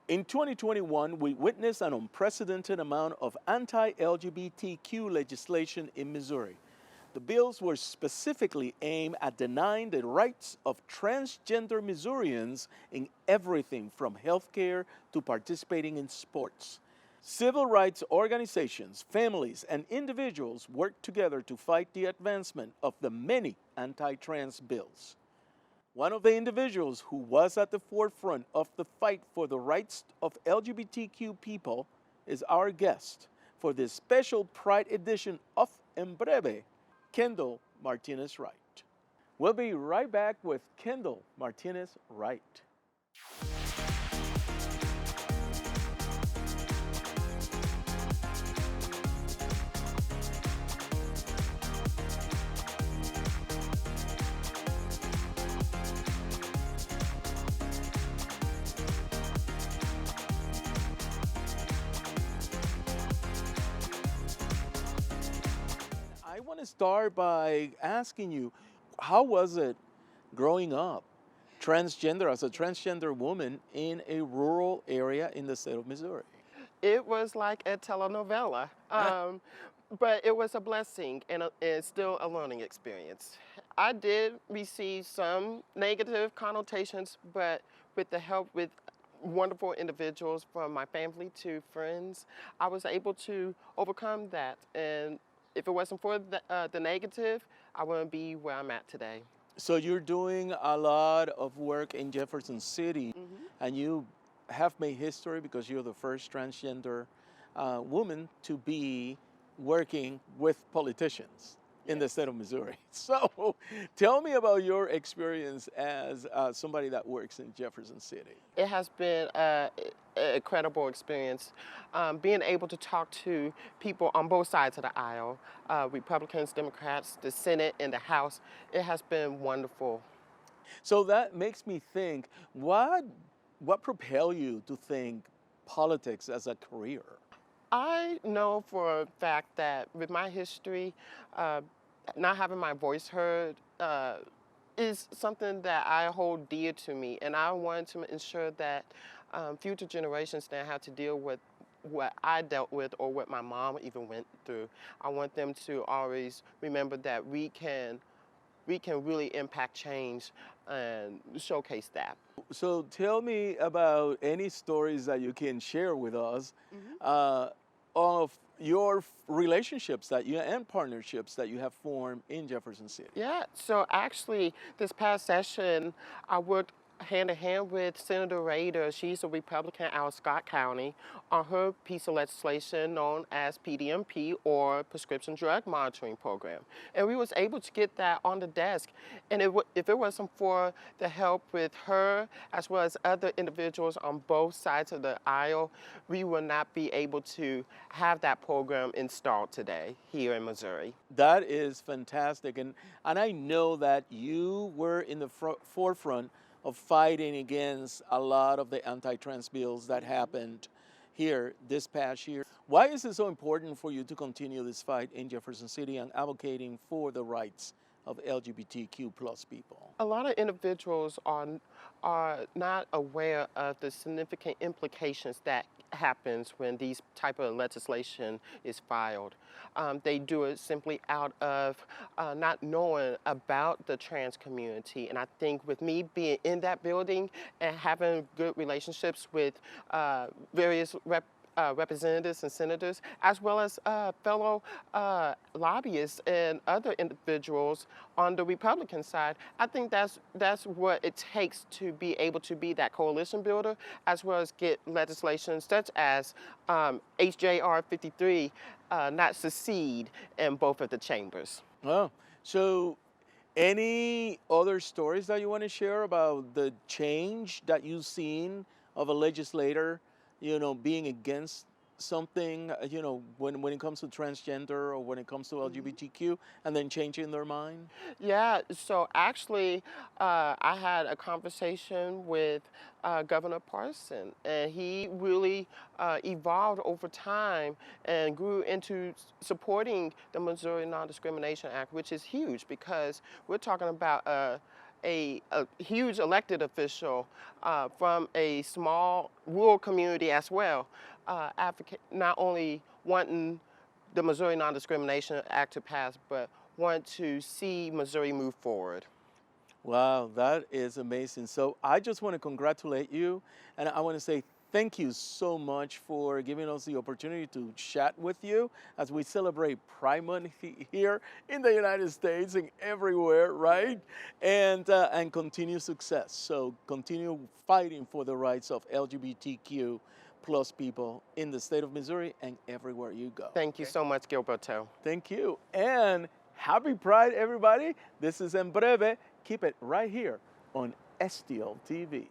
In 2021, we witnessed an unprecedented amount of anti-LGBTQ legislation in Missouri. The bills were specifically aimed at denying the rights of transgender Missourians in everything from healthcare to participating in sports. Civil rights organizations, families, and individuals worked together to fight the advancement of the many anti-trans bills. One of the individuals who was at the forefront of the fight for the rights of LGBTQ people is our guest for this special Pride edition of En Breve, Kendall Martinez-Wright. We'll be right back with Kendall Martinez-Wright. I want to start by asking you, how was it growing up transgender, as a transgender woman in a rural area in the state of Missouri? It was like a telenovela, but it was a blessing and still a learning experience. I did receive some negative connotations, but with the help with wonderful individuals from my family to friends, I was able to overcome that. And if it wasn't for the negative, I wouldn't be where I'm at today. So you're doing a lot of work in Jefferson City, and you have made history because you're the first transgender woman to be working with politicians in the state of Missouri. So tell me about your experience as somebody that works in Jefferson City. It has been an incredible experience. Being able to talk to people on both sides of the aisle, Republicans, Democrats, the Senate, and the House, it has been wonderful. So that makes me think, what propelled you to think politics as a career? I know for a fact that with my history, not having my voice heard is something that I hold dear to me, and I wanted to ensure that future generations don't have to deal with what I dealt with or what my mom even went through. I want them to always remember that we can really impact change and showcase that. So tell me about any stories that you can share with us of your relationships and partnerships that you have formed in Jefferson City. Yeah, so actually this past session, I worked hand in hand with Senator Rader. She's a Republican out of Scott County on her piece of legislation known as PDMP, or Prescription Drug Monitoring Program. And we was able to get that on the desk. And if it wasn't for the help with her as well as other individuals on both sides of the aisle, we would not be able to have that program installed today here in Missouri. That is fantastic. And I know that you were in the forefront of fighting against a lot of the anti-trans bills that happened here this past year. Why is it so important for you to continue this fight in Jefferson City and advocating for the rights of LGBTQ plus people? A lot of individuals are not aware of the significant implications that happens when these type of legislation is filed. They do it simply out of not knowing about the trans community. And I think with me being in that building and having good relationships with various representatives and senators, as well as fellow lobbyists and other individuals on the Republican side, I think that's what it takes to be able to be that coalition builder, as well as get legislation such as HJR 53 not succeed in both of the chambers. Oh, so any other stories that you want to share about the change that you've seen of a legislator, being against something, when it comes to transgender or when it comes to LGBTQ, and then changing their mind? Yeah, so actually, I had a conversation with Governor Parson, and he really evolved over time and grew into supporting the Missouri Non-Discrimination Act, which is huge because we're talking about a huge elected official from a small rural community as well, advocate not only wanting the Missouri Non-Discrimination Act to pass, but want to see Missouri move forward. Wow, that is amazing. So I just want to congratulate you, and I want to say thank you so much for giving us the opportunity to chat with you as we celebrate Pride Month here in the United States and everywhere, right? And continue success. So continue fighting for the rights of LGBTQ plus people in the state of Missouri and everywhere you go. Thank you so much, Gilberto. Thank you. And happy Pride, everybody. This is En Breve. Keep it right here on STL TV.